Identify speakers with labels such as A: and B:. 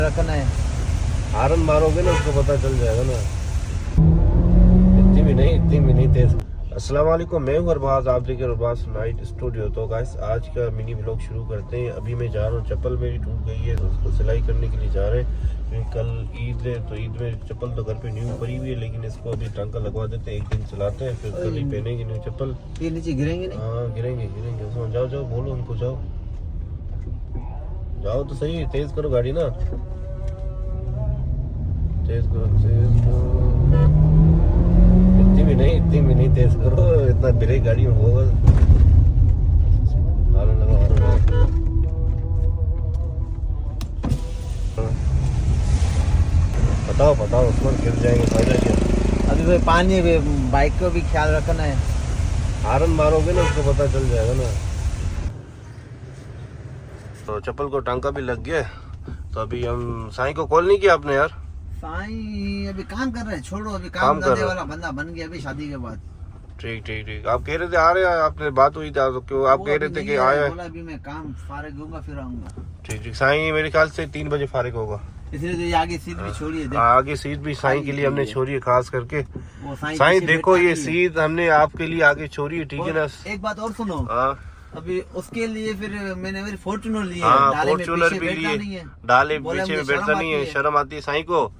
A: रखना है।
B: हारन मारोगे ना उसको पता चल जाएगा ना। इतनी भी नहीं तेज। अस्सलाम वालेकुम, मैं हूं अरबाज, आप देखिए अरबाज नाइट स्टूडियो। तो गाइस आज का मिनी व्लॉग शुरू करते हैं। अभी मैं जा रहा हूँ, चप्पल मेरी टूट गई है तो उसको सिलाई करने के लिए जा रहे हैं क्योंकि कल ईद है। तो ईद में चप्पल तो घर पे न्यू पड़ी हुई है, लेकिन इसको अभी टांका लगवा देते हैं, एक दिन चलाते हैं, फिर कल ही पहनेंगे न्यू चप्पल।
A: ये नीचे गिरेंगे नहीं?
B: हाँ गिरेंगे। उसमें जाओ बोलो उनको, जाओ तो सही, तेज करो गाड़ी ना, तेज करो। इतनी भी नहीं तेज करो, इतना ब्रेक गाड़ी में होगा। बताओ उसमें गिर जाएंगे, फायदा क्या।
A: अभी भाई पानी है, बाइक को भी ख्याल रखना है।
B: हारन मारोगे ना उसको पता चल जाएगा ना। तो चप्पल को टांका भी लग गया। तो अभी हम साईं को कॉल नहीं किया आपने यार?
A: साईं अभी काम कर रहे हैं, छोड़ो अभी
B: काम
A: काम
B: कर
A: करने
B: रहे हो।
A: वाला बंदा बन गया अभी शादी के बाद।
B: ठीक। आप कह रहे थे आ रहे हैं, आपने बात हुई था तो क्यों आप
A: वो
B: कह रहे
A: अभी
B: थे
A: नहीं
B: कि
A: आया,
B: आया?
A: बोला अभी मैं काम फारिग होऊंगा फिर आऊंगा।
B: ठीक साईं मेरे ख्याल से 3 बजे फारिग होगा।
A: इसलिए तो ये आगे सीट भी छोड़ी है, देख।
B: आगे सीट भी साईं के लिए हमने छोड़ी है, खास करके।
A: वो
B: साईं
A: पीछे
B: देखो
A: बैठा
B: ये
A: नहीं है।
B: सीट हमने आपके लिए आगे छोड़ी है, ठीक है ना।
A: एक बात और सुनो,
B: हाँ
A: अभी उसके लिए फिर मैंने मेरी फॉर्च्यूनर ली है।
B: हाँ,
A: डाले में
B: फॉर्च्यूनर
A: पीछे
B: भी
A: बैठता
B: लिए,
A: नहीं है।
B: डाले
A: बोला
B: पीछे
A: मुझे
B: में बैठता
A: शर्म
B: नहीं है,
A: आती है।
B: शर्म आती है साईं को।